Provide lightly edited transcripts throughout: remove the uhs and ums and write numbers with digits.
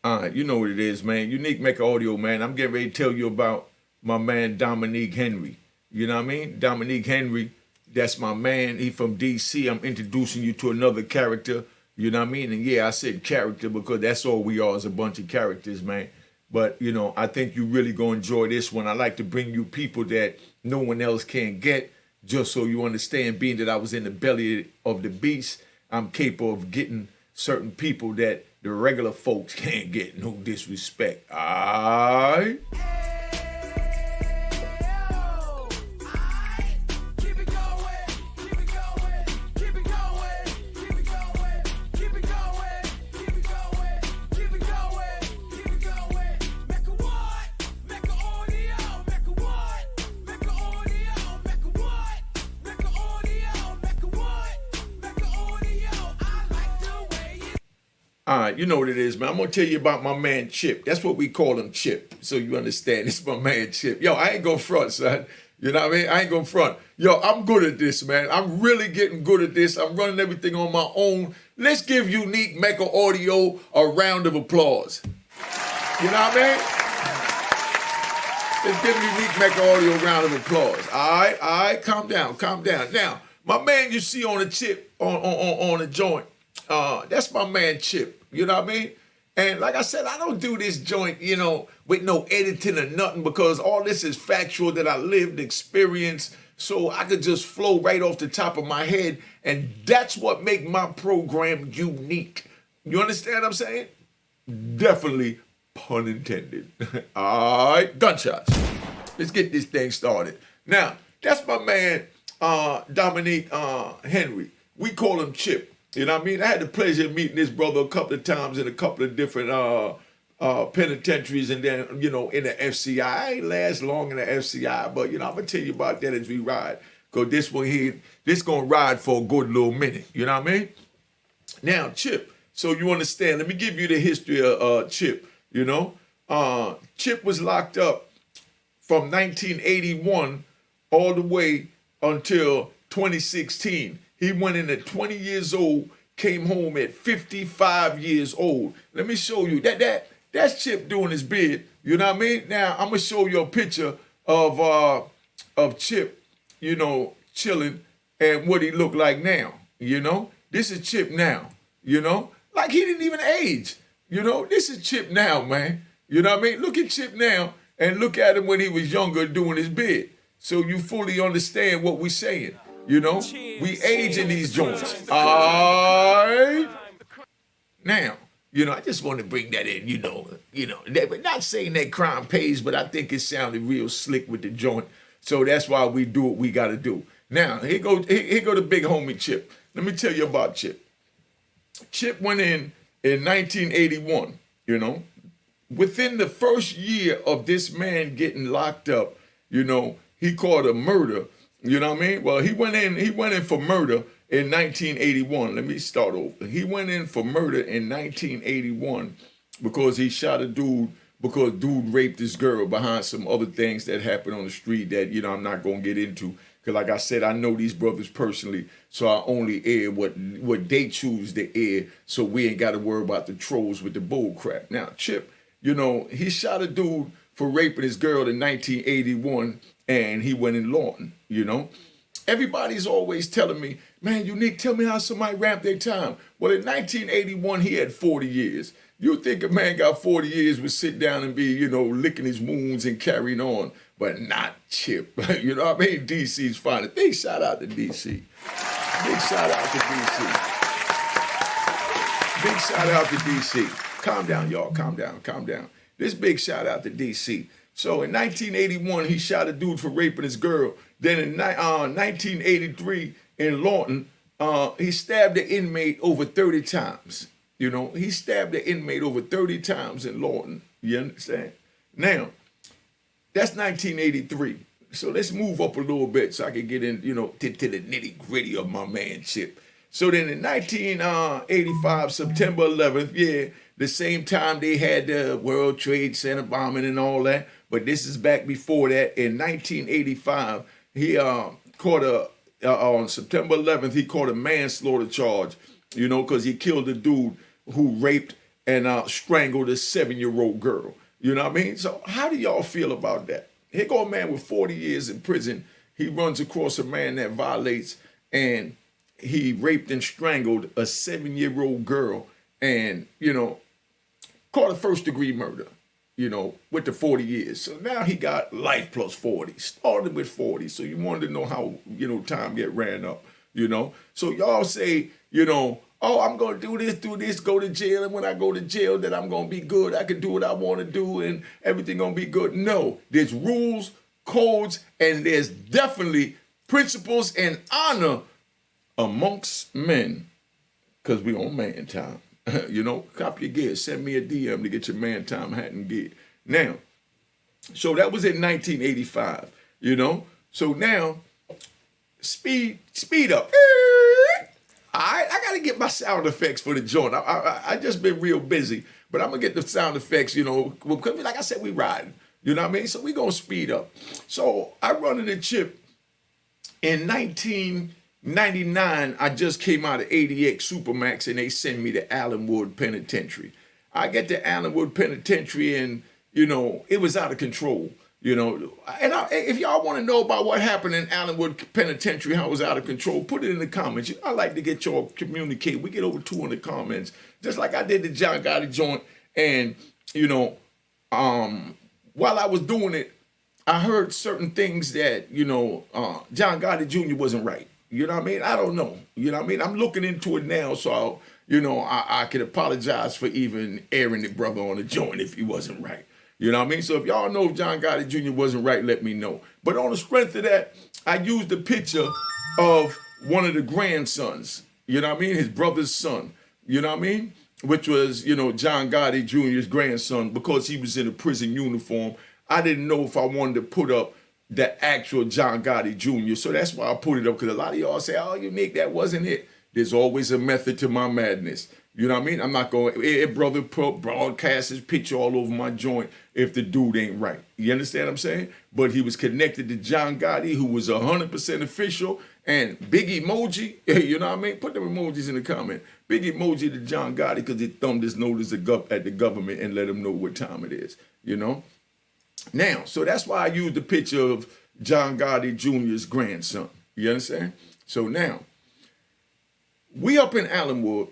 All right, you know what it is, man. Unique Mecca Audio, man. I'm getting ready to tell you about my man Dominique Henry. You know what I mean? Dominique Henry, that's my man. He from DC. I'm introducing you to another character. You know what I mean? And yeah, I said character because that's all we are is a bunch of characters, man. But, you know, I think you really going to enjoy this one. I like to bring you people that no one else can get, just so you understand, being that I was in the belly of the beast, I'm capable of getting certain people that the regular folks can't get. No disrespect. All right? All right, you know what it is, man. I'm gonna tell you about my man Chip. That's what we call him, Chip. So you understand, it's my man Chip. Yo, I ain't gonna front, son. You know what I mean? I ain't gonna front. Yo, I'm good at this, man. I'm really getting good at this. I'm running everything on my own. Let's give Unique Mecca Audio a round of applause. You know what I mean? Let's give Unique Mecca Audio a round of applause. All right, calm down. Now, my man you see on the chip, on the joint, that's my man Chip. You know what I mean? And like I said, I don't do this joint, you know, with no editing or nothing, because all this is factual that I lived, experienced, so I could just flow right off the top of my head, and that's what make my program unique. You understand what I'm saying? Definitely pun intended. All right, gunshots. Let's get this thing started. Now, that's my man Dominique Henry. We call him Chip. You know what I mean? I had the pleasure of meeting this brother a couple of times in a couple of different penitentiaries, and then, you know, in the FCI. I ain't last long in the FCI, but, you know, I'm going to tell you about that as we ride. Because this one here, this going to ride for a good little minute. You know what I mean? Now, Chip, so you understand, let me give you the history of Chip, you know. Chip was locked up from 1981 all the way until 2016. He went in at 20 years old, came home at 55 years old. Let me show you. That's Chip doing his bid. You know what I mean? Now, I'm going to show you a picture of Chip, you know, chilling, and what he look like now, you know? This is Chip now, you know? Like he didn't even age, you know? This is Chip now, man. You know what I mean? Look at Chip now, and look at him when he was younger doing his bid, so you fully understand what we're saying. You know, we age in these joints. All right. Now, you know, I just want to bring that in, you know, but not saying that crime pays, but I think it sounded real slick with the joint. So that's why we do what we got to do. Now, here go the big homie Chip. Let me tell you about Chip. Chip went in 1981, you know. Within the first year of this man getting locked up, you know, he caught a murder. You know what I mean? Well, he went in for murder in 1981. Let me start over. He went in for murder in 1981 because he shot a dude, because dude raped this girl behind some other things that happened on the street that, you know, I'm not going to get into. Because like I said, I know these brothers personally, so I only air what they choose to air, so we ain't got to worry about the trolls with the bull crap. Now, Chip, you know, he shot a dude for raping his girl in 1981, and he went in Lawton, you know. Everybody's always telling me, man, Unique, tell me how somebody ramped their time. Well, in 1981, he had 40 years. You think a man got 40 years would sit down and be, you know, licking his wounds and carrying on, but not Chip. You know what I mean? DC's finest. Big shout out to DC. Big shout out to DC. Big shout out to DC. Calm down, y'all. Calm down. This big shout out to DC. So in 1981, he shot a dude for raping his girl. Then in 1983 in Lawton, he stabbed an inmate over 30 times. You know, he stabbed an inmate over 30 times in Lawton. You understand? Now, that's 1983. So let's move up a little bit so I can get in, you know, to the nitty gritty of my man Chip. So then in 1985, September 11th, yeah, the same time they had the World Trade Center bombing and all that. But this is back before that. In 1985, he caught on September 11th, he caught a manslaughter charge, you know, because he killed a dude who raped and strangled a 7-year-old girl. You know what I mean? So how do y'all feel about that? Here go a man with 40 years in prison. He runs across a man that violates, and he raped and strangled a 7-year-old girl, and, caught a first-degree murder, with the 40 years. So now he got life plus 40. Started with 40. So you wanted to know how, time get ran up, So y'all say, oh, I'm going to do this, go to jail. And when I go to jail, that I'm going to be good. I can do what I want to do and everything going to be good. No, there's rules, codes, and there's definitely principles and honor amongst men, because we on man time. Cop your gear. Send me a DM to get your man time hat and gear. Now, so that was in 1985, So now, speed up. All right, I got to get my sound effects for the joint. I just been real busy, but I'm going to get the sound effects, because like I said, we riding. You know what I mean? So we going to speed up. So I run in the chip in 1999. I just came out of 80X Supermax, and they send me to Allenwood Penitentiary. I get to Allenwood Penitentiary, and, it was out of control. And if y'all want to know about what happened in Allenwood Penitentiary, how it was out of control, put it in the comments. I like to get y'all communicate. We get over 200 comments, just like I did the John Gotti joint. And, while I was doing it, I heard certain things that, John Gotti Jr. wasn't right. You know what I mean? I don't know. You know what I mean? I'm looking into it now, so, I could apologize for even airing the brother on the joint if he wasn't right. You know what I mean? So if y'all know if John Gotti Jr. wasn't right, let me know. But on the strength of that, I used a picture of one of the grandsons, you know what I mean? His brother's son, you know what I mean? Which was, John Gotti Jr.'s grandson, because he was in a prison uniform. I didn't know if I wanted to put up the actual John Gotti Jr. So that's why I put it up, because a lot of y'all say, oh, Unique, that wasn't it. There's always a method to my madness. You know what I mean? I'm not going to, brother, broadcast his picture all over my joint if the dude ain't right. You understand what I'm saying? But he was connected to John Gotti, who was 100% official, and big emoji, you know what I mean? Put the emojis in the comment. Big emoji to John Gotti, because he thumbed his notice at the government and let him know what time it is, Now, so that's why I used the picture of John Gotti Jr.'s grandson. You understand? So now, we up in Allenwood,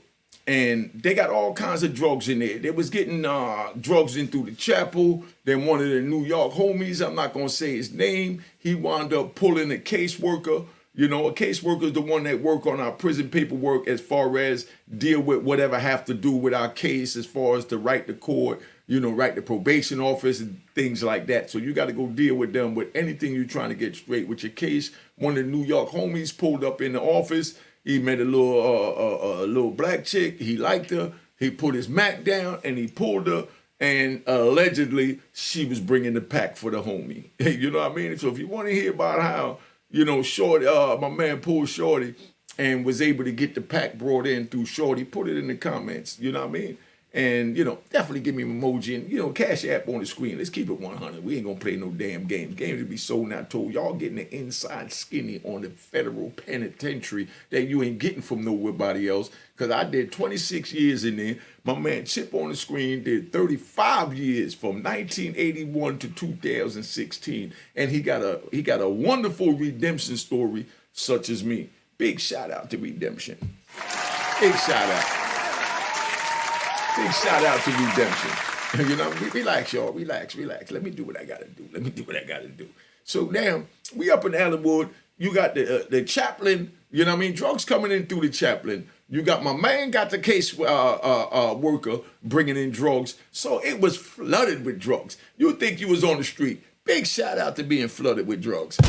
and they got all kinds of drugs in there. They was getting drugs in through the chapel. Then one of the New York homies, I'm not going to say his name, he wound up pulling a caseworker. A caseworker is the one that work on our prison paperwork as far as deal with whatever have to do with our case, as far as the right to court, right to probation office and things like that. So you got to go deal with them with anything you're trying to get straight with your case. One of the New York homies pulled up in the office. He met a little black chick. He liked her. He put his Mac down and he pulled her. And allegedly, she was bringing the pack for the homie. You know what I mean? So if you want to hear about how, Shorty, my man pulled Shorty and was able to get the pack brought in through Shorty, put it in the comments. You know what I mean? And, definitely give me an emoji and, Cash App on the screen. Let's keep it 100. We ain't going to play no damn games. Games will be sold and I told y'all getting the inside skinny on the federal penitentiary that you ain't getting from nobody else. Because I did 26 years in there. My man Chip on the screen did 35 years from 1981 to 2016. And he got a wonderful redemption story such as me. Big shout out to Redemption. Big shout out. Big shout out to Redemption. Relax, y'all. Relax. Let me do what I got to do. So now, we up in Allenwood. You got the chaplain, drugs coming in through the chaplain. You got my man got the case worker bringing in drugs. So it was flooded with drugs. You think you was on the street. Big shout out to being flooded with drugs.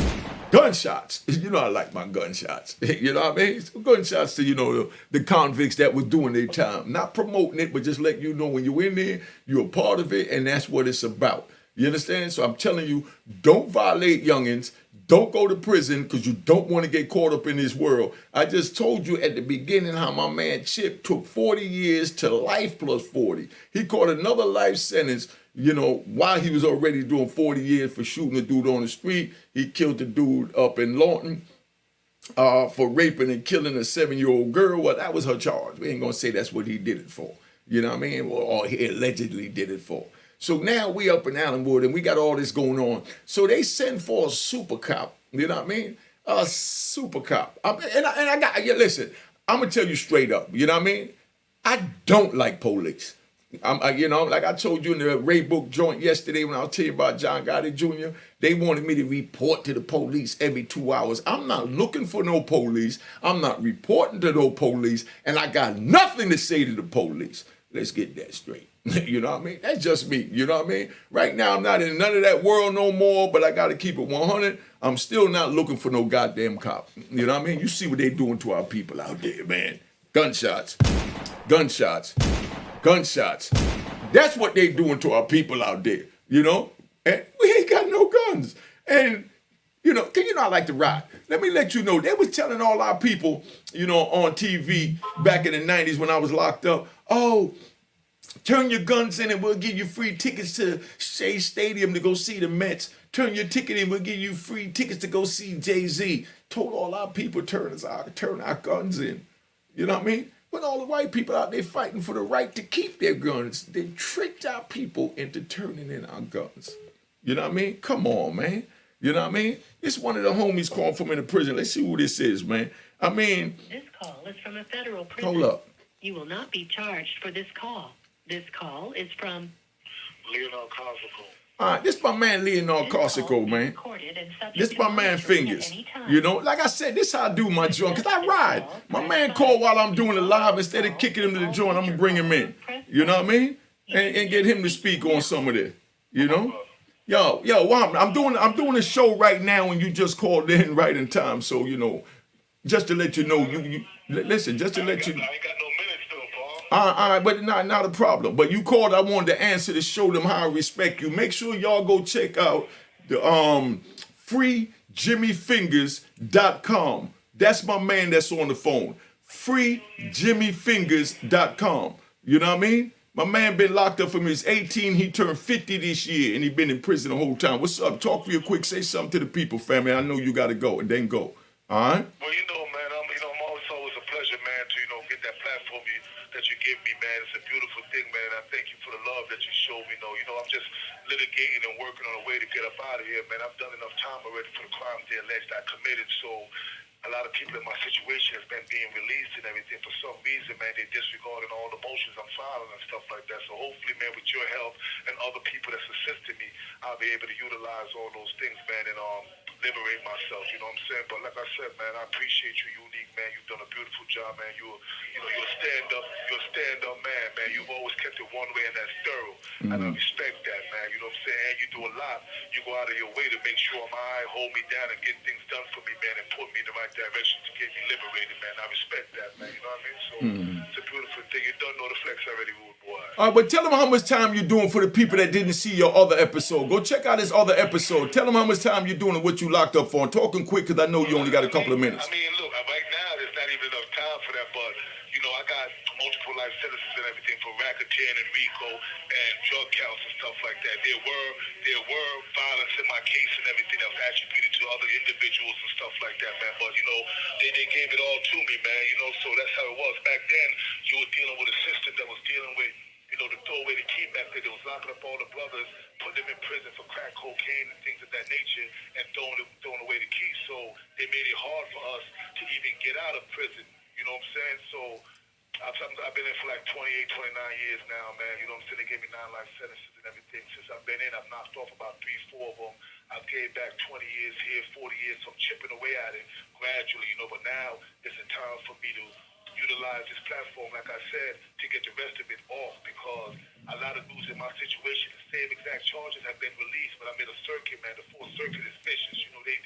Gunshots. I like my gunshots. You know what I mean? So gunshots to, the convicts that was doing their time. Not promoting it, but just letting you know when you're in there, you're a part of it, and that's what it's about. You understand? So I'm telling you, don't violate youngins. Don't go to prison because you don't want to get caught up in this world. I just told you at the beginning how my man Chip took 40 years to life plus 40. He caught another life sentence, while he was already doing 40 years for shooting a dude on the street. He killed the dude up in Lawton for raping and killing a 7-year-old girl. Well, that was her charge. We ain't going to say that's what he did it for. You know what I mean? Or he allegedly did it for. So now we up in Allenwood and we got all this going on. So they send for a super cop. You know what I mean? A super cop. Listen, I'm gonna tell you straight up. You know what I mean? I don't like police. Like I told you in the Ray Book joint yesterday when I was telling you about John Gotti Jr., they wanted me to report to the police every 2 hours. I'm not looking for no police. I'm not reporting to no police, and I got nothing to say to the police. Let's get that straight. You know what I mean? That's just me. You know what I mean? Right now, I'm not in none of that world no more, but I got to keep it 100. I'm still not looking for no goddamn cop. You know what I mean? You see what they doing to our people out there, man. Gunshots. Gunshots. Gunshots. That's what they doing to our people out there, you know? And we ain't got no guns. And, I like to ride. Let me let you know, they was telling all our people, on TV back in the 90s when I was locked up, oh, turn your guns in and we'll give you free tickets to Shea Stadium to go see the Mets. Turn your ticket in, we'll give you free tickets to go see Jay-Z. Told all our people turn our guns in. You know what I mean? When all the white people out there fighting for the right to keep their guns, they tricked our people into turning in our guns. You know what I mean? Come on, man. You know what I mean? It's one of the homies calling from in the prison. Let's see who this is, man. I mean... This call is from a federal prison. Hold up. You will not be charged for this call. This call is from... Leonard Cosico. All right, this my man Leonard Cosico, man. This my man Fingers. You know, like I said, this how I do my joint, because I ride. My man called while I'm doing it live. Instead of kicking him to the joint, I'm going to bring him in. You know what I mean? And get him to speak on some of this. You know? Yo, I'm doing a show right now and you just called in right in time. So, just to let you know, listen, just to let you know. I ain't got no minutes though, All right, but not a problem. But you called, I wanted to answer to show them how I respect you. Make sure y'all go check out the freejimmyfingers.com. That's my man that's on the phone. freejimmyfingers.com. You know what I mean? My man been locked up from his 18. He turned 50 this year, and he been in prison the whole time. What's up? Talk real quick. Say something to the people, family. I know you got to go, and then go. All right? Well, man, I'm always a pleasure, man, to, get that platform that you give me, man. It's a beautiful thing, man, and I thank you for the love that you show me, I'm just litigating and working on a way to get up out of here, man. I've done enough time already for the crimes they alleged I committed, so a lot of people in my situation has been being released and everything. For some reason, man, they disregarding all the motions I'm filing and stuff like that. So hopefully, man, with your help and other people that's assisting me, I'll be able to utilize all those things, man, and liberate myself, you know what I'm saying? But like I said, man, I appreciate you, Unique, man. You've done a beautiful job, man. You're a stand-up man, man. You've always kept it one way, and that's thorough. And I respect that, man. You know what I'm saying? And you do a lot. You go out of your way to make sure my eye hold me down and get things done for me, man, and put me in the right direction to get me liberated, man. I respect that, man. You know what I mean? So it's a beautiful thing. You don't know the flex already, rude boy. All right, but tell them how much time you're doing for the people that didn't see your other episode. Go check out his other episode. Tell them how much time you're doing and what you locked up for. I'm talking quick because I know you only got a couple of minutes. I mean, look, right now there's not even enough time for that, but I got multiple life sentences and everything for racketeering and RICO and drug counts and stuff like that. There were violence in my case and everything that was attributed to other individuals and stuff like that, man. But they gave it all to me, man. So that's how it was back then. You were dealing with a system that was dealing with to throw away the key method. It was locking up all the brothers, putting them in prison for crack cocaine and things of that nature, and throwing away the key. So they made it hard for us to even get out of prison. You know what I'm saying? So I've been in for like 28, 29 years now, man. You know what I'm saying? They gave me 9 life sentences and everything. Since I've been in, I've knocked off about 3, 4 of them. I've gave back 20 years here, 40 years. So I'm chipping away at it gradually, But now it's a time for me to utilize this platform, like I said, to get the rest of it off, because a lot of dudes in my situation, the same exact charges have been released, but I'm in a circuit, man. The full circuit is vicious. They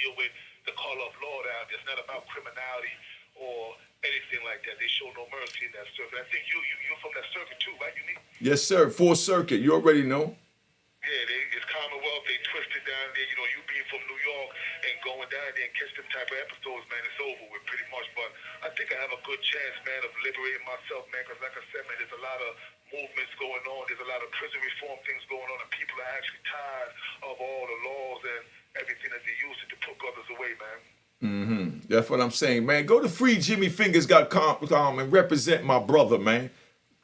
deal with the color of law down there. It's not about criminality or anything like that. They show no mercy in that circuit. I think you're from that circuit too, right, Unique? Yes, sir. Full circuit. You already know. Yeah, it's Commonwealth. They twist it down there. You being from New York and going down there and catch them type of episodes, man, it's over with pretty much. But I think I have a good chance, man, of liberating myself, man, because like I said, man, there's a lot of movements going on. There's a lot of prison reform things going on, and people are actually tired of all the laws and everything that they use to put brothers away, man. That's what I'm saying, man. Go to freejimmyfingers.com and represent my brother, man.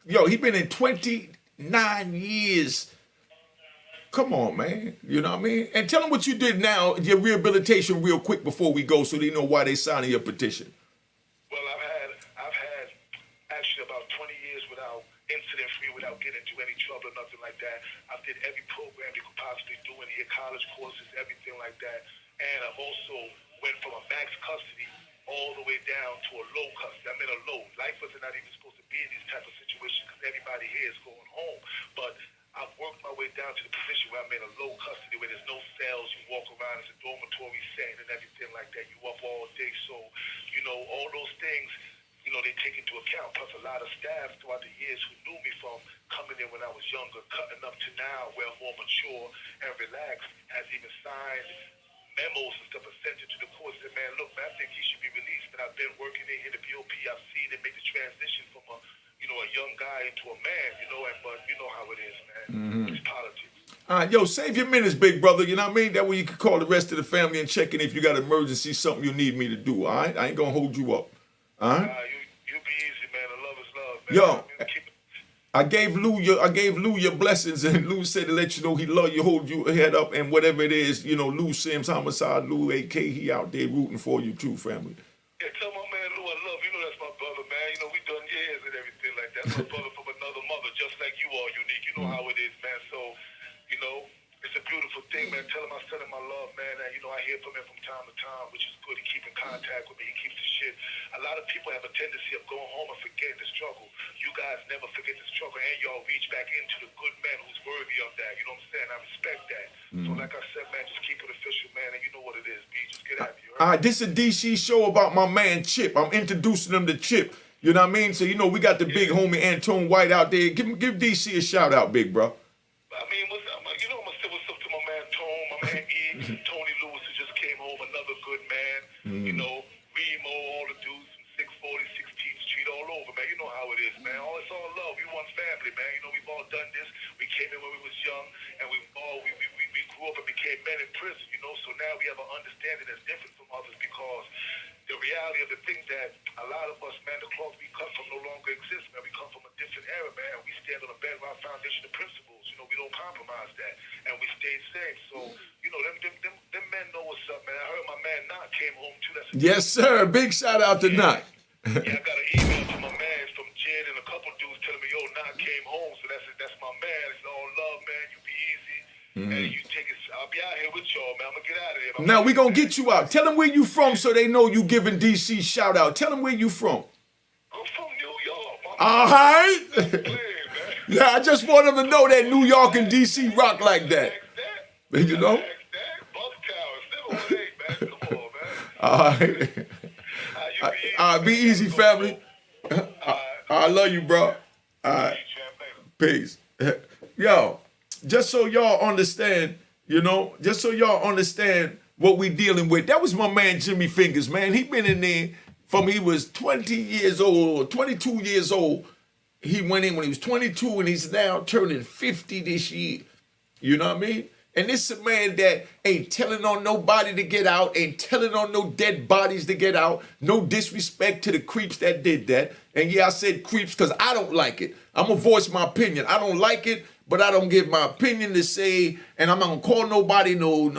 Yo, he been in 29 years. Come on, man. You know what I mean? And tell them what you did now, your rehabilitation real quick before we go so they know why they signing your petition. Well, I've had actually about 20 years without incident free, without getting into any trouble or nothing like that. I did every program you could possibly do in here, college courses, everything like that. And I've also went from a max custody all the way down to a low custody. I'm in a low. Life was not even supposed to be in these type of situations because everybody here is going home. But I've worked my way down to the position where I'm in a low custody, where there's no cells. You walk around as a dormitory setting and everything like that. You up all day. So, you know, all those things, you know, they take into account. Plus a lot of staff throughout the years who knew me from coming in when I was younger, cutting up to now, where I'm more mature and relaxed, has even signed memos and stuff and sent it to the court. Said, man, look, man, I think he should be released. And I've been working in here, the BOP. I've seen it make the transition from a young guy into a man, but you know how it is, man. It's politics. All right, yo, save your minutes, big brother. You know what I mean? That way you can call the rest of the family and check in if you got emergency, something you need me to do, all right? I ain't gonna hold you up, all right? You be easy, man. The love is love, man. Yo, I gave Lou your blessings, and Lou said to let you know he love you, hold your head up, and whatever it is, Lou Sims, Homicide, Lou AK, he out there rooting for you too, family. Yeah, tell my man Lou I love you. That's my brother, man. We done years and everything like that. That's my brother from another mother, just like you are, Unique. You know how it is, man. So, it's a beautiful thing, man. Tell him I send him my love, man. And, I hear from him from time to time, which is good. He keep in contact with me. He keeps the shit. A lot of people have a tendency of going home and forgetting the struggle. You guys never forget the struggle, and y'all reach back into the good man who's worthy of that. You know what I'm saying? I respect that. So, like I said, man, just keep it official, man. And you know what it is, B. Just get happy. All right, this is a DC show about my man Chip. I'm introducing him to Chip. You know what I mean? So, we got the big homie Antone White out there. Give DC a shout out, big bro. I mean, I'm going to say what's up to my man Tone, my man E, Tony Lewis, who just came home, another good man. Remo, all the dudes from 640, 16th Street, all over, man. You know how it is, man. It's all love. We one family, man. We've all done this. We came in when we was young, and we grew up and became men in prison, So now we have an understanding that's different from others because the reality of the thing that a lot of us, man, the cloth we come from no longer exists, man. We come from a different era, man. We stand on a bedrock foundation of principles. We don't compromise that, and we stay safe. So, them men know what's up, man. I heard my man Knock came home too. Yes, sir. Big shout out to Knock. Yeah, I got an email from my man from Jed and a couple dudes telling me, yo, Knock came home. So that's my man. It's all love, man. You be easy. And you take it. I'll be out here with y'all, man. I'm gonna get out of here. Now we gonna get you out. Tell them where you from so they know you giving DC shout out. Tell them where you from. I'm from New York. All right. Yeah, I just want them to know that New York and DC rock like that. You know? All right. All right, be easy, family. I love you, bro. All right. Peace. Yo, just so y'all understand, just so y'all understand what we dealing with. That was my man Jimmy Fingers, man. He been in there from he was 20 years old or 22 years old. He went in when he was 22 and he's now turning 50 this year. You know what I mean? And this is a man that ain't telling on nobody to get out, ain't telling on no dead bodies to get out, no disrespect to the creeps that did that. And yeah, I said creeps because I don't like it. I'm going to voice my opinion. I don't like it, but I don't give my opinion to say, and I'm not going to call nobody no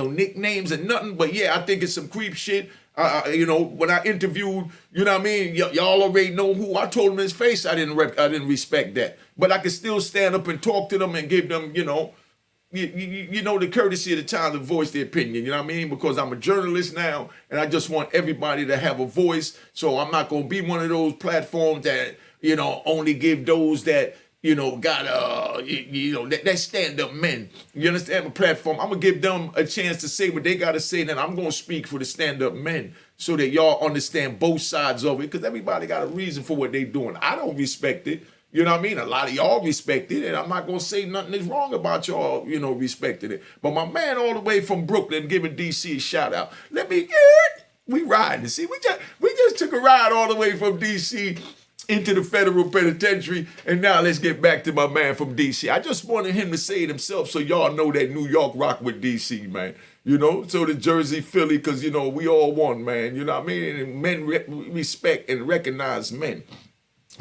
nicknames and nothing. But yeah, I think it's some creep shit. When I interviewed, you know what I mean? Y'all already know who. I told him in his face I didn't respect that. But I could still stand up and talk to them and give them, the courtesy of the time to voice their opinion, you know what I mean? Because I'm a journalist now, and I just want everybody to have a voice. So I'm not going to be one of those platforms that, only give those that, got, that stand-up men. You understand? The platform. I'm going to give them a chance to say what they got to say, and then I'm going to speak for the stand-up men so that y'all understand both sides of it, because everybody got a reason for what they doing. I don't respect it. You know what I mean? A lot of y'all respect it, and I'm not going to say nothing is wrong about y'all, respecting it. But my man all the way from Brooklyn giving DC a shout-out. We riding. See, we just took a ride all the way from DC into the federal penitentiary, and now let's get back to my man from DC. I just wanted him to say it himself so y'all know that New York rock with DC, man. So the Jersey, Philly, because, we all one, man. You know what I mean? And men respect and recognize men.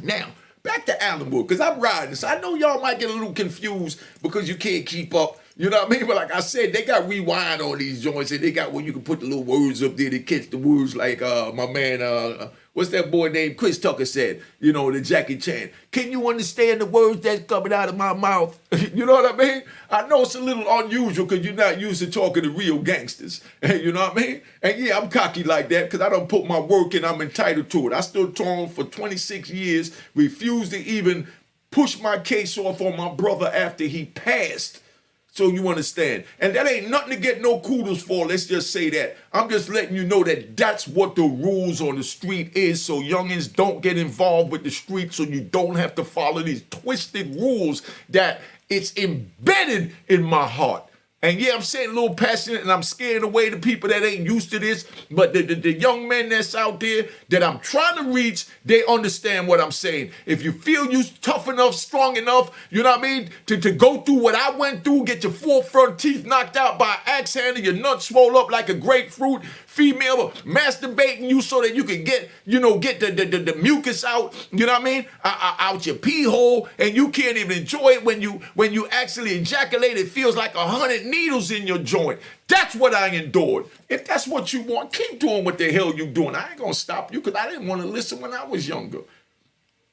Now, back to Allenwood, because I'm riding. So I know y'all might get a little confused because you can't keep up. You know what I mean? But like I said, they got rewind on these joints, and they got where you can put the little words up there to catch the words, like my man, what's that boy named Chris Tucker said, you know, the Jackie Chan. Can you understand the words that's coming out of my mouth? You know what I mean? I know it's a little unusual because you're not used to talking to real gangsters. You know what I mean? And yeah, I'm cocky like that because I don't put my work in. I'm entitled to it. I stood tall for 26 years, refused to even push my case off on my brother after he passed. So you understand. And that ain't nothing to get no kudos for. Let's just say that. I'm just letting you know that that's what the rules on the street is. So youngins don't get involved with the street so you don't have to follow these twisted rules that it's embedded in my heart. And yeah, I'm saying a little passionate and I'm scaring away the people that ain't used to this. But the young men that's out there that I'm trying to reach, they understand what I'm saying. If you feel you tough enough, strong enough, you know what I mean, to go through what I went through, get your 4 front teeth knocked out by an axe handle, your nuts swole up like a grapefruit, female masturbating you so that you can get, you know, get the mucus out, you know what I mean, out your pee hole, and you can't even enjoy it when you actually ejaculate. It feels like 100 needles in your joint. That's what I endured. If that's what you want, keep doing what the hell you doing. I ain't gonna stop you because I didn't want to listen when I was younger.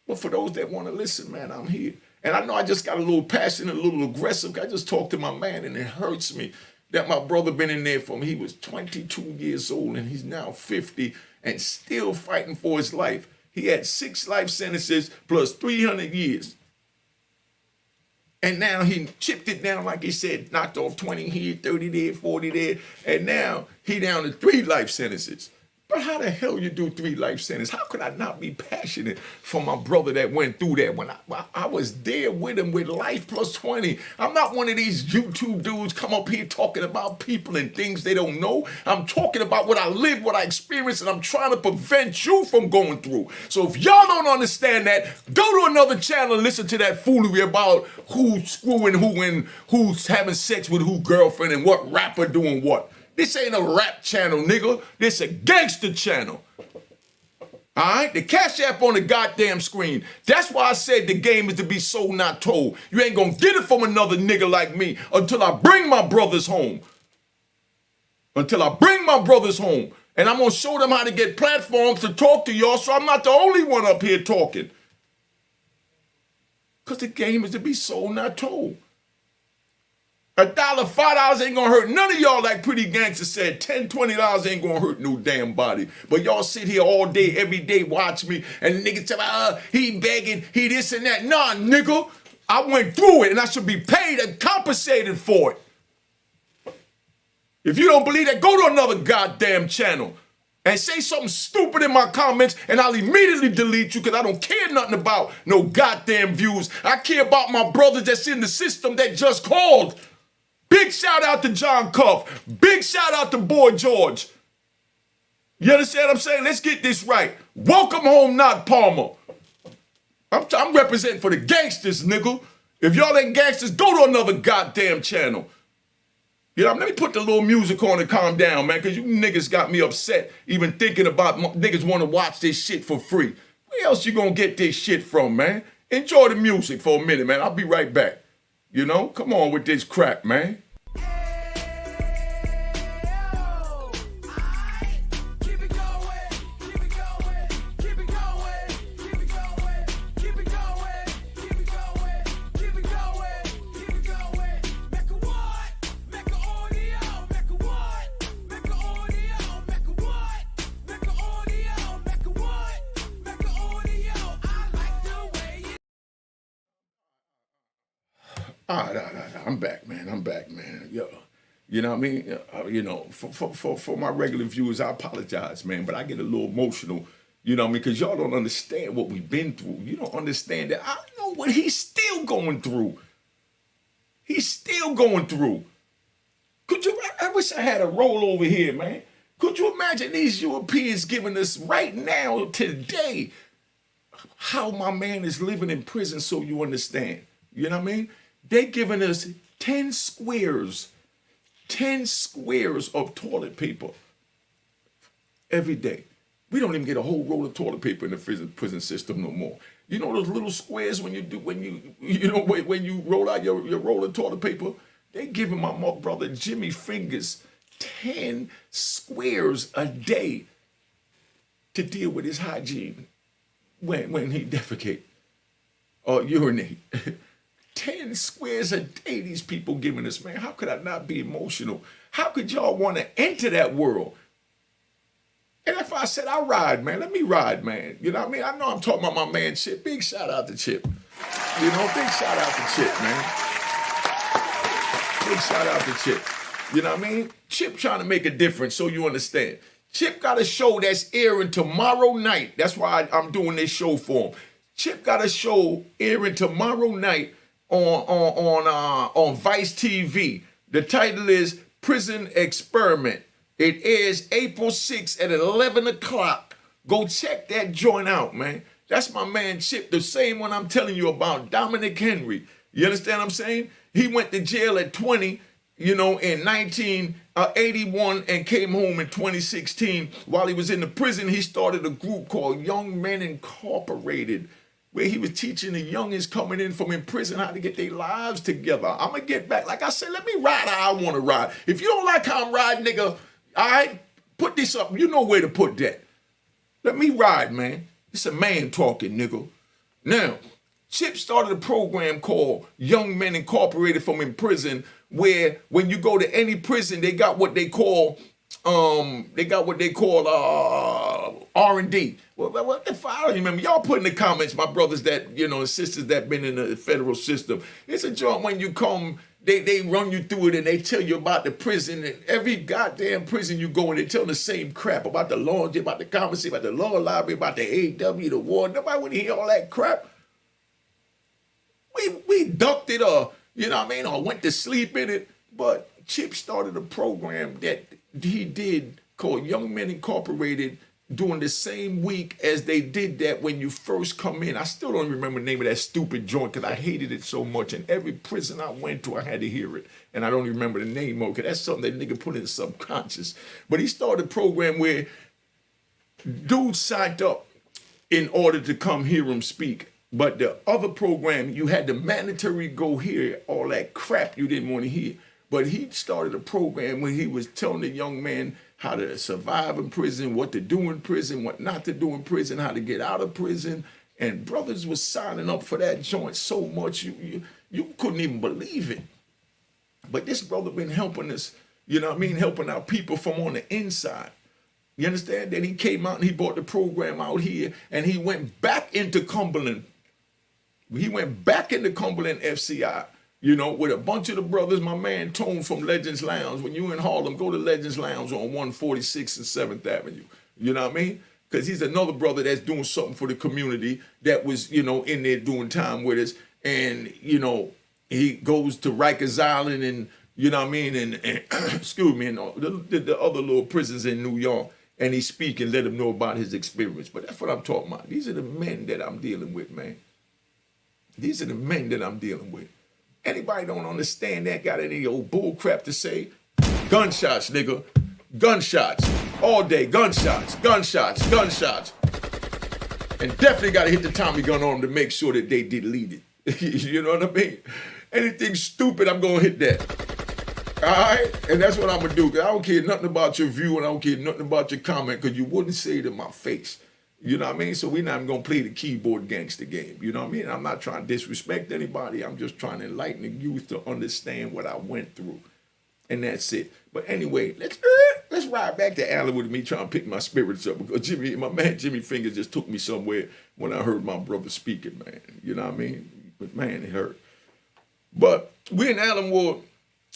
But for those that want to listen, man, I'm here. And I know I just got a little passionate, a little aggressive. I just talked to my man and it hurts me that my brother been in there for me. He was 22 years old and he's now 50 and still fighting for his life. He had 6 life sentences plus 300 years. And now he chipped it down, like he said, knocked off 20 here, 30 there, 40 there. And now he down to 3 life sentences. But how the hell you do 3 life sentences? How could I not be passionate for my brother that went through that when I was there with him with life plus 20? I'm not one of these YouTube dudes come up here talking about people and things they don't know. I'm talking about what I lived, what I experienced, and I'm trying to prevent you from going through. So if y'all don't understand that, go to another channel and listen to that foolery about who's screwing who and who's having sex with who girlfriend and what rapper doing what. This ain't a rap channel, nigga. This a gangster channel. All right? The Cash App on the goddamn screen. That's why I said the game is to be sold, not told. You ain't gonna get it from another nigga like me until I bring my brothers home. Until I bring my brothers home. And I'm gonna show them how to get platforms to talk to y'all so I'm not the only one up here talking. Because the game is to be sold, not told. $1, $5 ain't gonna hurt none of y'all, like Pretty Gangster said. $10, $20 ain't gonna hurt no damn body. But y'all sit here all day, every day, watch me, and the nigga tell me, he begging, he this and that. Nah, nigga, I went through it, and I should be paid and compensated for it. If you don't believe that, go to another goddamn channel and say something stupid in my comments, and I'll immediately delete you because I don't care nothing about no goddamn views. I care about my brothers that's in the system that just called. Big shout out to John Cuff. Big shout out to Boy George. You understand what I'm saying? Let's get this right. Welcome home, not Palmer. I'm representing for the gangsters, nigga. If y'all ain't gangsters, go to another goddamn channel. You know, let me put the little music on and calm down, man, because you niggas got me upset even thinking about niggas want to watch this shit for free. Where else you gonna get this shit from, man? Enjoy the music for a minute, man. I'll be right back. You know, come on with this crap, man. I'm back, man. I'm back, man. Yo, you know what I mean? You know, for my regular viewers, I apologize, man, but I get a little emotional, you know what I mean? Because y'all don't understand what we've been through. You don't understand that I know what he's still going through. He's still going through. I wish I had a roll over here, man. Could you imagine these Europeans giving us right now, today, how my man is living in prison so you understand? You know what I mean? They're giving us 10 squares of toilet paper every day. We don't even get a whole roll of toilet paper in the prison system no more. You know those little squares when you roll out your rolling toilet paper? They giving my brother Jimmy Fingers 10 squares a day to deal with his hygiene when he defecate or urinate. 10 squares a day these people giving us, man. How could I not be emotional? How could y'all want to enter that world? And if I said I ride, man, let me ride, man. You know what I mean? I know I'm talking about my man Chip. Big shout out to Chip. You know, big shout out to Chip, man. Big shout out to Chip. You know what I mean? Chip trying to make a difference so you understand. Chip got a show that's airing tomorrow night. That's why I'm doing this show for him. Chip got a show airing tomorrow night on Vice TV. The title is Prison Experiment. It airs April 6th at 11 o'clock. Go check that joint out, man. That's my man Chip, the same one I'm telling you about, Dominic Henry. You understand what I'm saying? He went to jail at 20, in 1981 and came home in 2016. While he was in the prison, he started a group called Young Men Incorporated, where he was teaching the youngins coming in from in prison how to get their lives together. I'm going to get back. Like I said, let me ride how I want to ride. If you don't like how I'm riding, nigga, all right, put this up. You know where to put that. Let me ride, man. It's a man talking, nigga. Now, Chip started a program called Young Men Incorporated from in prison, where when you go to any prison, they got what they call R&D. Well, what the fuck? I don't remember. Y'all put in the comments, my brothers that, and sisters that been in the federal system. It's a joint when you come, they run you through it and they tell you about the prison. And every goddamn prison you go in, they tell the same crap about the laundry, about the commissary, about the law library, about the AW, the ward. Nobody want to hear all that crap. We ducked it or went to sleep in it. But Chip started a program that he did called Young Men Incorporated during the same week as they did that when you first come in. I still don't remember the name of that stupid joint because I hated it so much. And every prison I went to, I had to hear it. And I don't even remember the name of it because that's something that nigga put in the subconscious. But he started a program where dudes signed up in order to come hear him speak. But the other program, you had to mandatory go hear all that crap you didn't want to hear. But he started a program where he was telling the young man how to survive in prison, what to do in prison, what not to do in prison, how to get out of prison. And brothers was signing up for that joint so much you couldn't even believe it. But this brother been helping us, helping our people from on the inside. You understand? Then he came out and he brought the program out here and he went back into Cumberland. He went back into Cumberland FCI. With a bunch of the brothers, my man Tone from Legends Lounge. When you in Harlem, go to Legends Lounge on 146th and 7th Avenue. You know what I mean? Because he's another brother that's doing something for the community that was, in there doing time with us. And, he goes to Rikers Island and, and excuse me, and the other little prisons in New York. And he speak and let them know about his experience. But that's what I'm talking about. These are the men that I'm dealing with, man. These are the men that I'm dealing with. Anybody don't understand that, got any old bull crap to say? Gunshots, nigga. Gunshots. All day. Gunshots. Gunshots. Gunshots. And definitely got to hit the Tommy gun on them to make sure that they delete it. You know what I mean? Anything stupid, I'm going to hit that. All right? And that's what I'm going to do. Because I don't care nothing about your view and I don't care nothing about your comment because you wouldn't say it in my face. You know what I mean? So we're not even going to play the keyboard gangster game. You know what I mean? I'm not trying to disrespect anybody. I'm just trying to enlighten the youth to understand what I went through. And that's it. But anyway, let's ride back to Allenwood with me trying to pick my spirits up because my man Jimmy Fingers just took me somewhere when I heard my brother speaking, man. You know what I mean? But man, it hurt. But we're in Allenwood.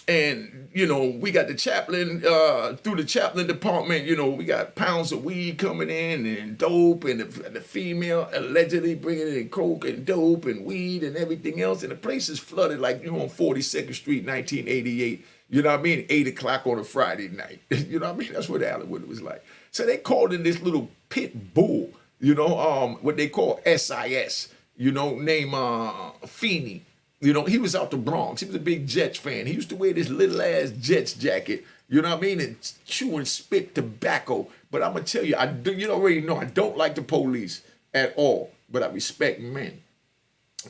And, we got the chaplain, through the chaplain department, we got pounds of weed coming in and dope and the female allegedly bringing in coke and dope and weed and everything else. And the place is flooded like you're on 42nd Street, 1988, 8 o'clock on a Friday night. You know what I mean? That's what Allenwood was like. So they called in this little pit bull, what they call SIS, named Feeney. He was out the Bronx. He was a big Jets fan. He used to wear this little ass Jets jacket, and chew and spit tobacco. But I'm going to tell you, you already know I don't like the police at all. but I respect men.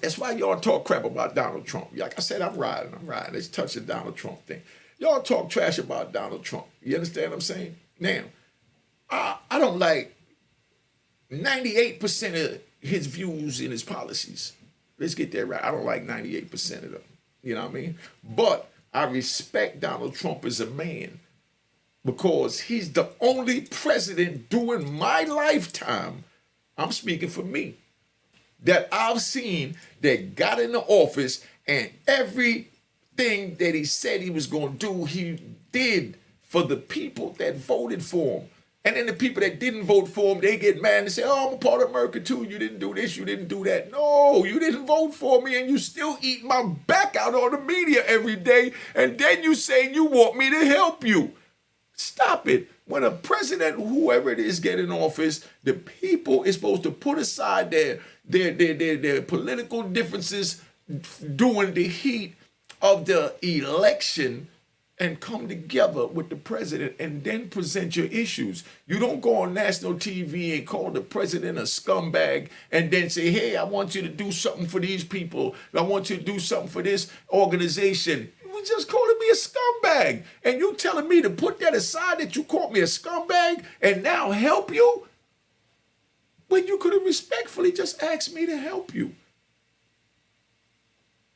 That's why y'all talk crap about Donald Trump. Like I said, I'm riding. Let's touch the Donald Trump thing. Y'all talk trash about Donald Trump. You understand what I'm saying? Now, I don't like 98% of his views and his policies. Let's get that right. I don't like 98% of them. You know what I mean? But I respect Donald Trump as a man because he's the only president during my lifetime, I'm speaking for me, that I've seen that got into office and everything that he said he was going to do, he did for the people that voted for him. And then the people that didn't vote for him, they get mad and say, oh, I'm a part of America too. You didn't do this, you didn't do that. No, you didn't vote for me and you still eat my back out on the media every day. And then you say you want me to help you. Stop it. When a president, whoever it is, get in office, the people is supposed to put aside their political differences during the heat of the election and come together with the president and then present your issues. You don't go on national TV and call the president a scumbag and then say, hey, I want you to do something for these people. I want you to do something for this organization. You just calling me a scumbag. And you telling me to put that aside that you called me a scumbag and now help you? When you could have respectfully just asked me to help you.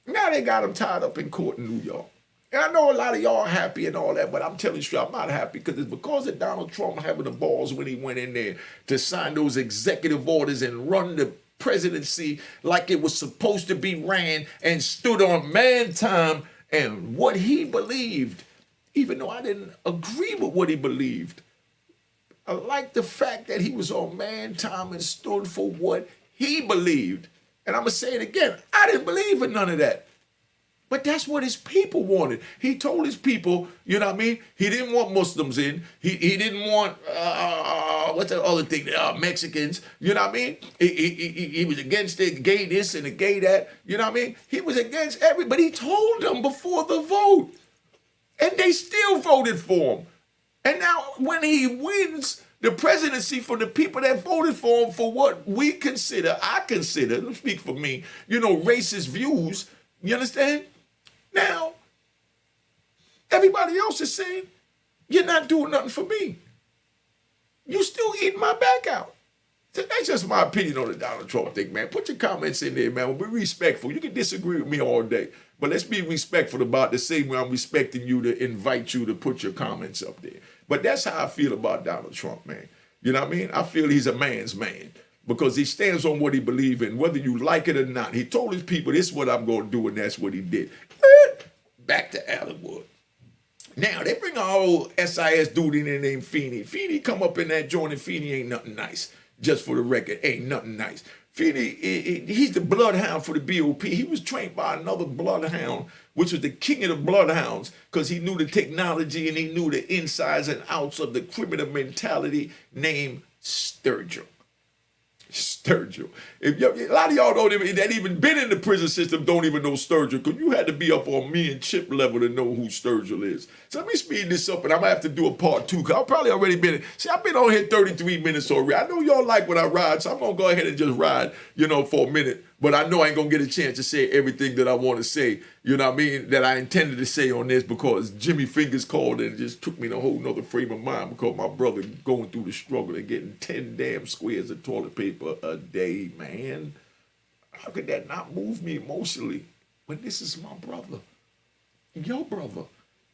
Now they got him tied up in court in New York. And I know a lot of y'all are happy and all that, but I'm telling you, I'm not happy because it's because of Donald Trump having the balls when he went in there to sign those executive orders and run the presidency like it was supposed to be ran and stood on man time and what he believed, even though I didn't agree with what he believed. I like the fact that he was on man time and stood for what he believed. And I'm going to say it again. I didn't believe in none of that. But that's what his people wanted. He told his people, you know what I mean? He didn't want Muslims in. He didn't want, what's the other thing? Mexicans, you know what I mean? He was against the gay this and the gay that, you know what I mean? He was against everybody. He told them before the vote. And they still voted for him. And now when he wins the presidency for the people that voted for him for what I consider, let me speak for me, racist views, you understand? Now, everybody else is saying, you're not doing nothing for me. You still eating my back out. So that's just my opinion on the Donald Trump thing, man. Put your comments in there, man. We'll be respectful. You can disagree with me all day, but let's be respectful about the same way I'm respecting you to invite you to put your comments up there. But that's how I feel about Donald Trump, man. You know what I mean? I feel he's a man's man because he stands on what he believes in, whether you like it or not. He told his people, this is what I'm going to do, and that's what he did. Back to Allenwood. Now, they bring our old SIS dude in there named Feeney. Feeney come up in that joint, and Feeney ain't nothing nice. Just for the record, ain't nothing nice. Feeney, he's the bloodhound for the BOP. He was trained by another bloodhound, which was the king of the bloodhounds, because he knew the technology and he knew the insides and outs of the criminal mentality named Sturgill. Sturgill. A lot of y'all that even been in the prison system don't even know Sturgill, because you had to be up on me and Chip level to know who Sturgill is. So let me speed this up, and I'm going to have to do a part 2, because I've probably already been, I've been on here 33 minutes already. I know y'all like when I ride, so I'm going to go ahead and just ride, for a minute. But I know I ain't going to get a chance to say everything that I want to say, you know what I mean, that I intended to say on this, because Jimmy Fingers called and it just took me in a whole nother frame of mind, because my brother going through the struggle and getting 10 damn squares of toilet paper a day, man. How could that not move me emotionally when this is my brother, your brother?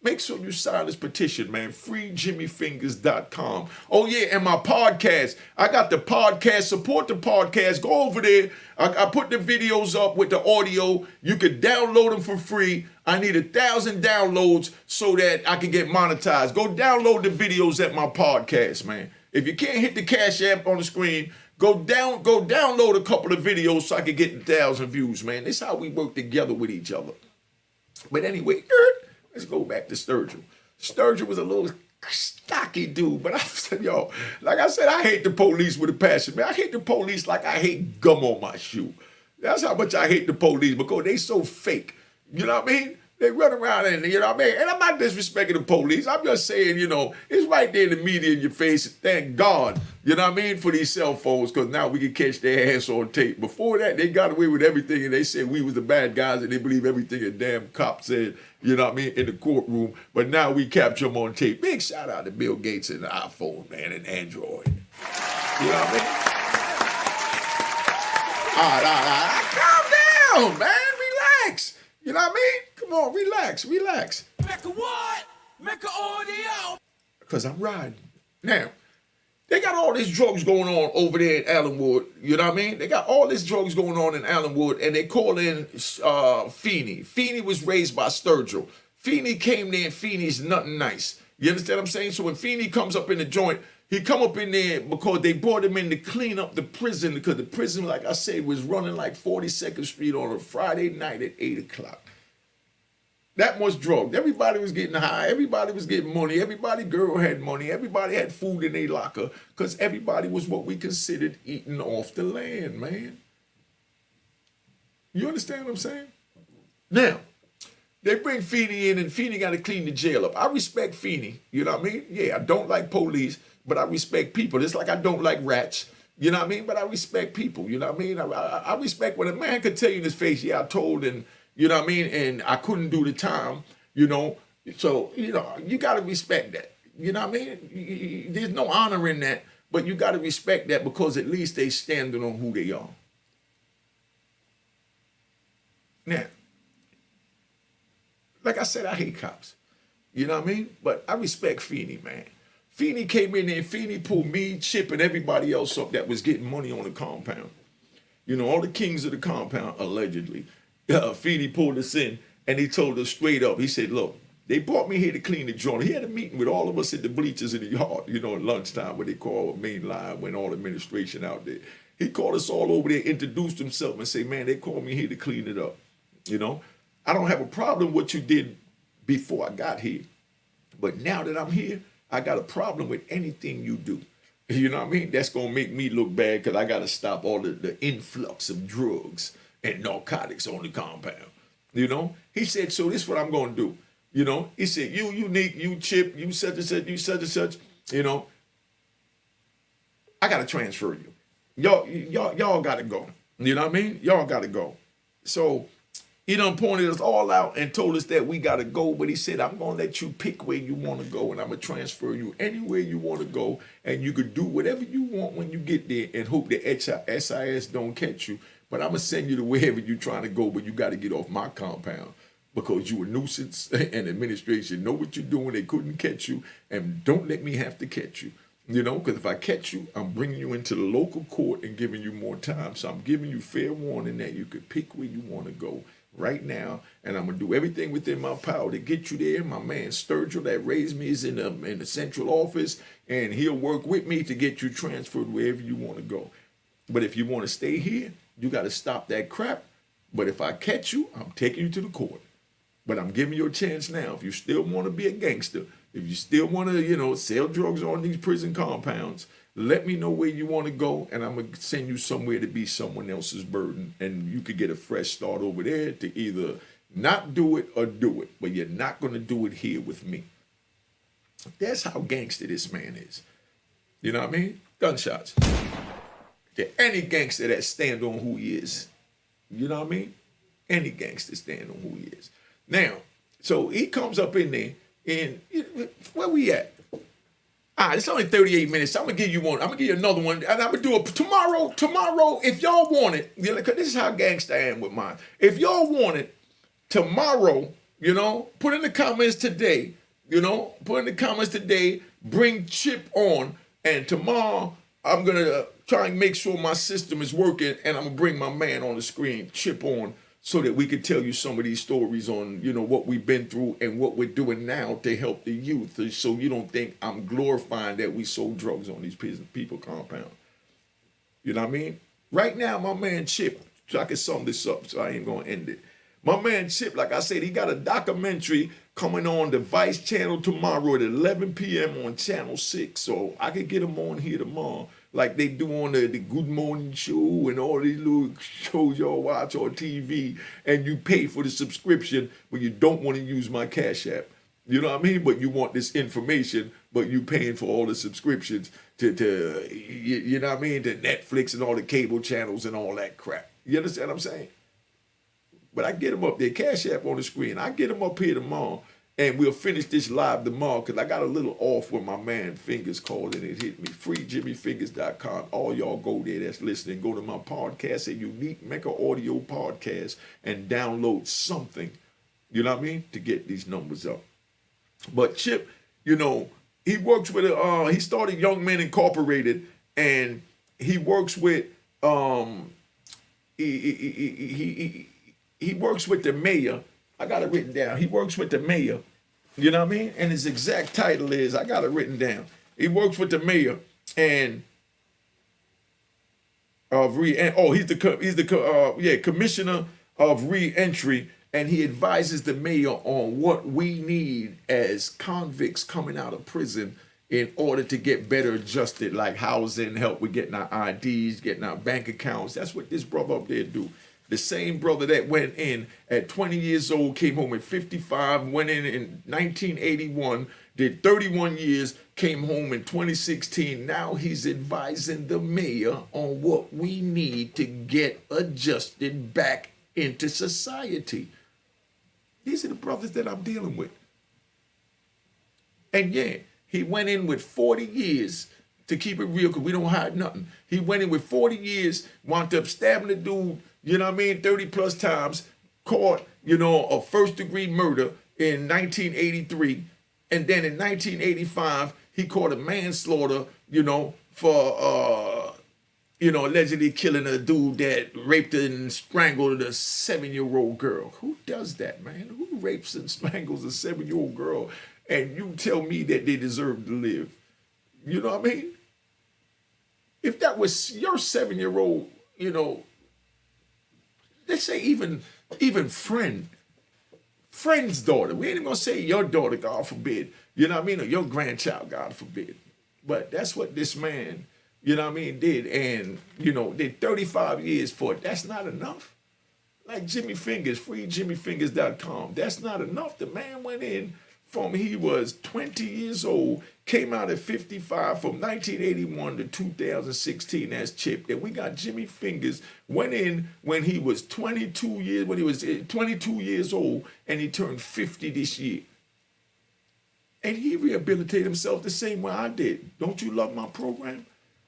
Make sure you sign this petition, man. FreeJimmyFingers.com. Oh, yeah, and my podcast. I got the podcast. Support the podcast. Go over there. I put the videos up with the audio. You can download them for free. I need 1,000 downloads so that I can get monetized. Go download the videos at my podcast, man. If you can't hit the Cash App on the screen, go download a couple of videos so I can get 1,000 views, man. This is how we work together with each other. But anyway, let's go back to Sturgill. Sturgill was a little stocky dude, but I said, y'all, like I said, I hate the police with a passion, man. I hate the police like I hate gum on my shoe. That's how much I hate the police, because they so fake. You know what I mean? They run around and, you know what I mean? And I'm not disrespecting the police. I'm just saying, you know, it's right there in the media in your face. Thank God, you know what I mean, for these cell phones, because now we can catch their ass on tape. Before that, they got away with everything, and they said we was the bad guys, and they believe everything a damn cop said, you know what I mean, in the courtroom. But now we capture them on tape. Big shout out to Bill Gates and the iPhone, man, and Android. You know what I mean? All right. Calm down, man. Relax. You know what I mean? Come on, relax. Mecca what? Mecca audio. Because I'm riding. Now, they got all these drugs going on over there in Allenwood. You know what I mean? They got all these drugs going on in Allenwood, and they call in Feeney. Feeney was raised by Sturgill. Feeney came there, and Feeney's nothing nice. You understand what I'm saying? So when Feeney comes up in the joint, he come up in there because they brought him in to clean up the prison, because the prison, like I said, was running like 42nd Street on a Friday night at 8 o'clock. That much drugs. Everybody was getting high. Everybody was getting money. Everybody girl had money. Everybody had food in their locker, because everybody was what we considered eating off the land, man. You understand what I'm saying? Now, they bring Feeney in, and Feeney got to clean the jail up. I respect Feeney. You know what I mean? Yeah, I don't like police, but I respect people. It's like I don't like rats. You know what I mean? But I respect people. You know what I mean? I respect when a man could tell you in his face, yeah, I told, and you know what I mean? And I couldn't do the time, you know? So, you know, you got to respect that. You know what I mean? There's no honor in that, but you got to respect that, because at least they standing on who they are. Now, like I said, I hate cops. You know what I mean? But I respect Feeney, man. Feeney came in there, and Feeney pulled me, Chip, and everybody else up that was getting money on the compound. You know, all the kings of the compound, allegedly. Feeney pulled us in, and he told us straight up. He said, look, they brought me here to clean the joint. He had a meeting with all of us at the bleachers in the yard, you know, at lunchtime, where they call a main line when all administration out there. He called us all over there, introduced himself, and said, man, they called me here to clean it up. You know, I don't have a problem with what you did before I got here. But now that I'm here, I got a problem with anything you do. You know what I mean? That's going to make me look bad, because I got to stop all the influx of drugs and narcotics on the compound. You know? He said, so this is what I'm going to do. You know? He said, you Unique, you Chip, you such and such, you such and such. You know? I got to transfer you. Y'all got to go. You know what I mean? Y'all got to go. So he done pointed us all out and told us that we got to go, but he said, I'm going to let you pick where you want to go, and I'm going to transfer you anywhere you want to go, and you could do whatever you want when you get there, and hope the SIS don't catch you, but I'm going to send you to wherever you're trying to go, but you got to get off my compound, because you a nuisance, and administration know what you're doing. They couldn't catch you, and don't let me have to catch you. You know, because if I catch you, I'm bringing you into the local court and giving you more time. So I'm giving you fair warning that you could pick where you want to go right now, and I'm gonna do everything within my power to get you there. My man Sturgill that raised me is in the central office, and he'll work with me to get you transferred wherever you want to go. But if you want to stay here, you got to stop that crap. But if I catch you, I'm taking you to the court. But I'm giving you a chance now. If you still want to be a gangster, if you still want to, you know, sell drugs on these prison compounds, let me know where you want to go, and I'm going to send you somewhere to be someone else's burden, and you could get a fresh start over there to either not do it or do it, but you're not going to do it here with me. That's how gangster this man is. You know what I mean? Gunshots. To any gangster that stand on who he is. You know what I mean? Any gangster stand on who he is. Now, so he comes up in there, and where we at? All right, it's only 38 minutes. So I'm gonna give you one. I'm gonna give you another one, and I'm gonna do it tomorrow. Tomorrow, if y'all want it, you know, 'cause this is how gangsta I am with mine. If y'all want it tomorrow, you know, put in the comments today. You know, put in the comments today. Bring Chip on, and tomorrow I'm gonna try and make sure my system is working, and I'm gonna bring my man on the screen, Chip, on, so that we could tell you some of these stories on, you know, what we've been through and what we're doing now to help the youth, so you don't think I'm glorifying that we sold drugs on these people compound. You know what I mean? Right now, my man Chip, so I can sum this up, so I ain't gonna end it. My man Chip, like I said, he got a documentary coming on the Vice channel tomorrow at 11 p.m. on Channel 6, so I could get him on here tomorrow. like they do on the Good Morning Show and all these little shows y'all watch on TV, and you pay for the subscription, but you don't want to use my Cash App. You know what I mean? But you want this information, but you paying for all the subscriptions to you know what I mean, to Netflix and all the cable channels and all that crap. You understand what I'm saying? But I get them up there, Cash App on the screen. I get them up here tomorrow, and we'll finish this live tomorrow because I got a little off when my man Fingers called and it hit me. FreeJimmyFingers.com. All y'all go there that's listening. Go to my podcast, a Unique Mecca audio podcast, and download something, you know what I mean, to get these numbers up. But Chip, you know, he works with he started Young Men Incorporated, and he works with he works with the mayor. I got it written down. He works with the mayor. You know what I mean? And his exact title is, I got it written down. He works with the mayor and he's the commissioner of re-entry, and he advises the mayor on what we need as convicts coming out of prison in order to get better adjusted, like housing, help with getting our IDs, getting our bank accounts. That's what this brother up there do. The same brother that went in at 20 years old, came home at 55, went in 1981, did 31 years, came home in 2016. Now he's advising the mayor on what we need to get adjusted back into society. These are the brothers that I'm dealing with. And yeah, he went in with 40 years, to keep it real, because we don't hide nothing. He went in with 40 years, wound up stabbing the dude, you know what I mean, 30 plus times, caught, you know, a first-degree murder in 1983. And then in 1985, he caught a manslaughter, you know, for, allegedly killing a dude that raped and strangled a 7-year-old girl. Who does that, man? Who rapes and strangles a 7-year-old girl? And you tell me that they deserve to live. You know what I mean? If that was your 7-year-old, you know, let's say even friend's daughter. We ain't even gonna say your daughter, God forbid. You know what I mean? Or your grandchild, God forbid. But that's what this man, you know what I mean, did. And, you know, did 35 years for it. That's not enough. Like Jimmy Fingers, FreeJimmyFingers.com. That's not enough. The man went in from he was 20 years old, came out at 55 from 1981 to 2016 as Chip. And we got Jimmy Fingers, went in when he was 22 years old, and he turned 50 this year. And he rehabilitated himself the same way I did. Don't you love my program?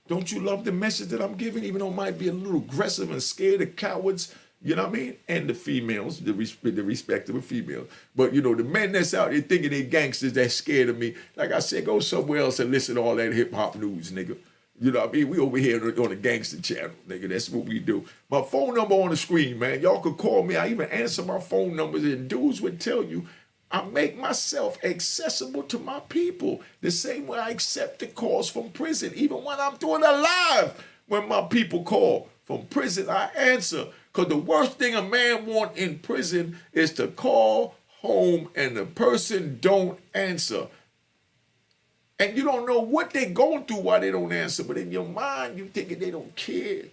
Don't you love the message that I'm giving, even though it might be a little aggressive and scared of cowards? You know what I mean? And the females, the respectable females. But, you know, the men that's out there thinking they gangsters, that's scared of me. Like I said, go somewhere else and listen to all that hip-hop news, nigga. You know what I mean? We over here on the gangster channel, nigga. That's what we do. My phone number on the screen, man. Y'all could call me. I even answer my phone numbers, and dudes would tell you I make myself accessible to my people the same way I accept the calls from prison. Even when I'm doing a live, when my people call from prison, I answer. Because the worst thing a man wants in prison is to call home and the person don't answer. And you don't know what they're going through while they don't answer. But in your mind, you thinking they don't care.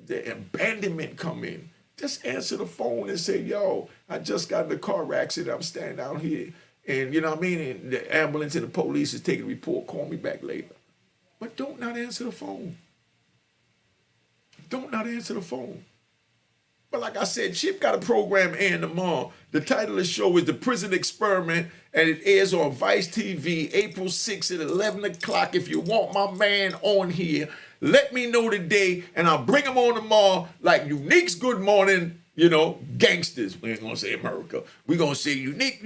The abandonment come in. Just answer the phone and say, yo, I just got in a car accident. I'm standing out here. And you know what I mean? And the ambulance and the police is taking a report. Call me back later. But don't not answer the phone. Don't not answer the phone. But like I said, Chip got a program airing tomorrow. The title of the show is The Prison Experiment, and it airs on Vice TV April 6th at 11 o'clock. If you want my man on here, let me know today, and I'll bring him on tomorrow like Unique's Good Morning, you know, gangsters. We ain't gonna say America. We gonna say Unique.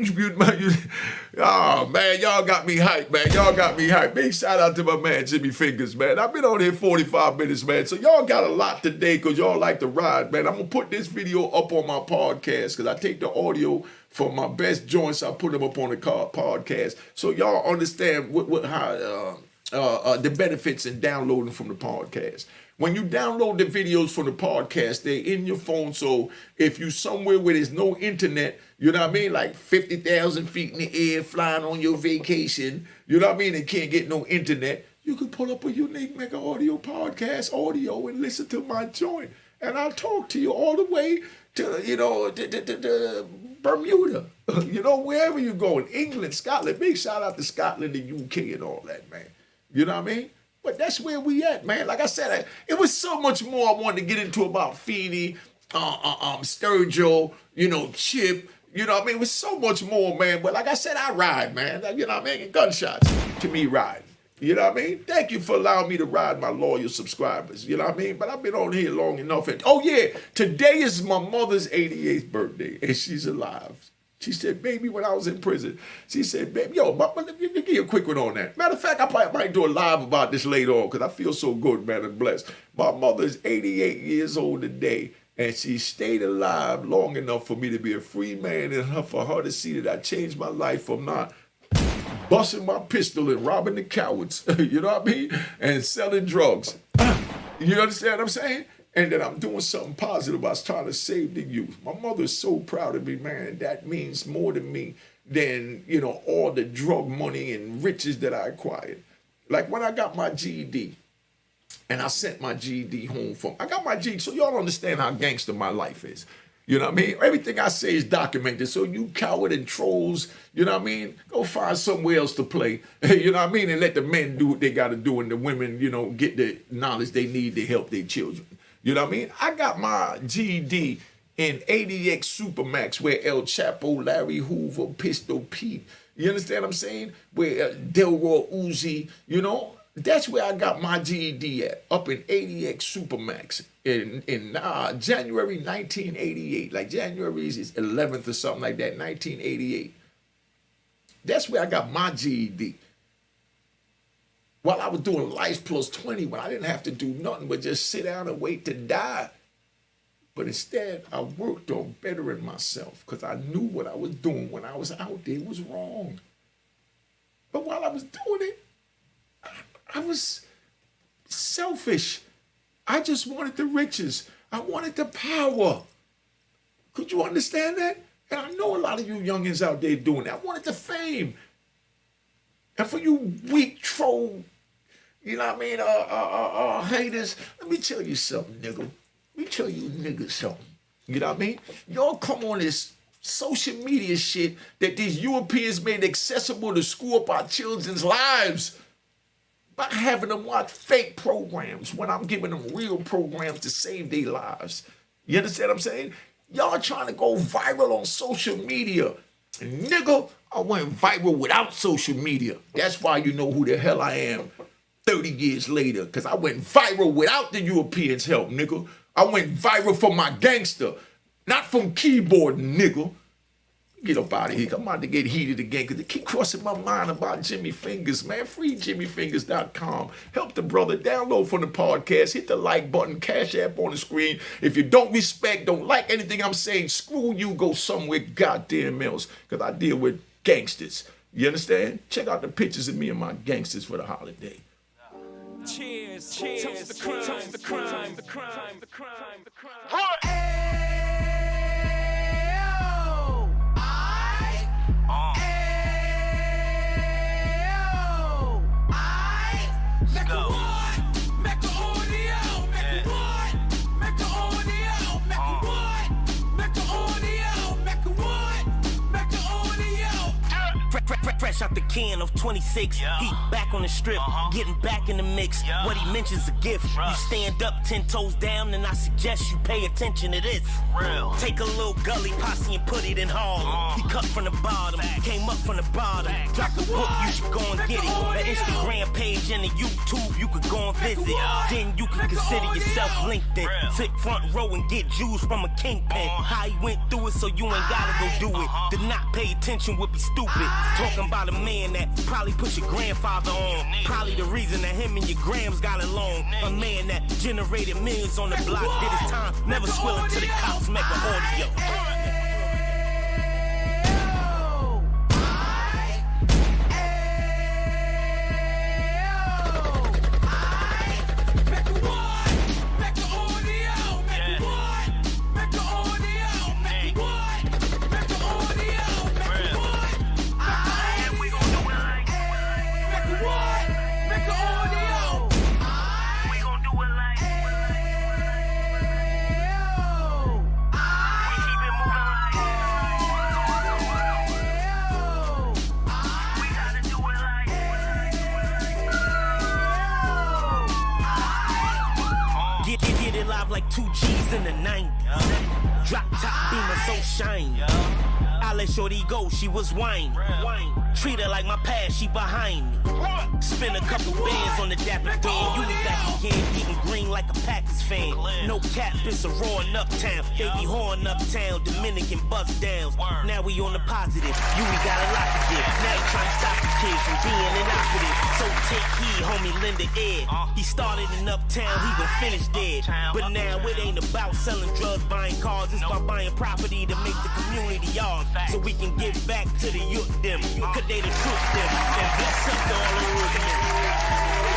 Oh, man, y'all got me hyped, man. Y'all got me hyped. Big shout out to my man, Jimmy Fingers, man. I've been on here 45 minutes, man. So y'all got a lot today because y'all like to ride, man. I'm gonna put this video up on my podcast because I take the audio from my best joints. I put them up on the podcast so y'all understand how the benefits in downloading from the podcast. When you download the videos from the podcast, they're in your phone. So if you somewhere where there's no internet, you know what I mean? Like 50,000 feet in the air, flying on your vacation, you know what I mean? And can't get no internet, you can pull up a Unique Mecca audio podcast audio and listen to my joint. And I'll talk to you all the way to, to Bermuda, wherever you go, in England, Scotland. Big shout out to Scotland and UK and all that, man. You know what I mean? But that's where we at, man. Like I said, it was so much more I wanted to get into about Feeny, Sturgill, Chip. You know what I mean? It was so much more, man. But like I said, I ride, man. You know what I mean? Gunshots to me ride. You know what I mean? Thank you for allowing me to ride my loyal subscribers. You know what I mean? But I've been on here long enough. And oh yeah, today is my mother's 88th birthday, and she's alive. She said, baby, when I was in prison, she said, baby, let me give you a quick one on that. Matter of fact, I might do a live about this later on because I feel so good, man, and blessed. My mother's 88 years old today. And she stayed alive long enough for me to be a free man and for her to see that I changed my life from not busting my pistol and robbing the cowards, you know what I mean? And selling drugs. You understand what I'm saying? And that I'm doing something positive. I was trying to save the youth. My mother's so proud of me, man. That means more to me than, all the drug money and riches that I acquired. Like when I got my GED, and I sent my GED home I got my GED, so y'all understand how gangster my life is. You know what I mean? Everything I say is documented, so you coward and trolls, you know what I mean? Go find somewhere else to play, you know what I mean? And let the men do what they got to do and the women, get the knowledge they need to help their children. You know what I mean? I got my GED in ADX Supermax where El Chapo, Larry Hoover, Pistol Pete, you understand what I'm saying? Where Delroy Uzi, that's where I got my GED at, up in ADX Supermax in January 1988, like January is 11th or something like that, 1988. That's where I got my GED. While I was doing Life Plus 20, when I didn't have to do nothing but just sit down and wait to die. But instead, I worked on bettering myself because I knew what I was doing when I was out there was wrong. But while I was doing it, I was selfish. I just wanted the riches. I wanted the power. Could you understand that? And I know a lot of you youngins out there doing that. I wanted the fame. And for you weak troll, haters, let me tell you something, nigga. Let me tell you niggas something. You know what I mean? Y'all come on this social media shit that these Europeans made accessible to screw up our children's lives. By having them watch fake programs when I'm giving them real programs to save their lives. You understand what I'm saying? Y'all trying to go viral on social media. And nigga, I went viral without social media. That's why you know who the hell I am 30 years later. Because I went viral without the Europeans' help, nigga. I went viral from my gangster, not from keyboard, nigga. Get up out of here. I'm about to get heated again because it keep crossing my mind about Jimmy Fingers, man. FreeJimmyFingers.com. Help the brother. Download from the podcast. Hit the like button. Cash App on the screen. If you don't like anything I'm saying, screw you. Go somewhere goddamn else because I deal with gangsters. You understand? Check out the pictures of me and my gangsters for the holiday. Cheers, cheers, toast the crime, toast the crime, the crime, the crime, the crime. What? Fresh out the can of 26, yeah. Heat back on the strip, getting back in the mix. Yeah. What he mentions a gift. You stand up 10 toes down, and I suggest you pay attention to this. Real. Take a little gully posse and put it in Harlem. He cut from the bottom, came up from the bottom. Drop the book, you should go and get it. The Instagram page and the YouTube, you could go and visit. Then you can consider yourself LinkedIn. Sit front row and get Jews from a kingpin. How he went through it, so you ain't gotta go do it. To not pay attention would be stupid. Talking about a man that probably put your grandfather on. Probably the reason that him and your grams got along. A man that generated millions on the block, did his time, never squilling to the cops, make an audio. Make a audio. 2 G's in the 90s. Drop top beamer so shiny. I let shorty go, she was whining. Treat her like my past, she behind me. Spend a couple bands on the dapper Dan. You got your hand getting green like a Packers fan. No cap, it's a raw in uptown. Baby horn uptown, Dominican bust downs. Now we on the positive, you we got a lot to give. Now you trying to stop the kids from being inoperative. So take heed, homie, lend an ear. He started in uptown, he gon' finish dead. But now it ain't about selling drugs, buying cars. It's about buying property to make the community ours. So we can give back to the youth them. Cause they the truth them. And bless up to all the rules.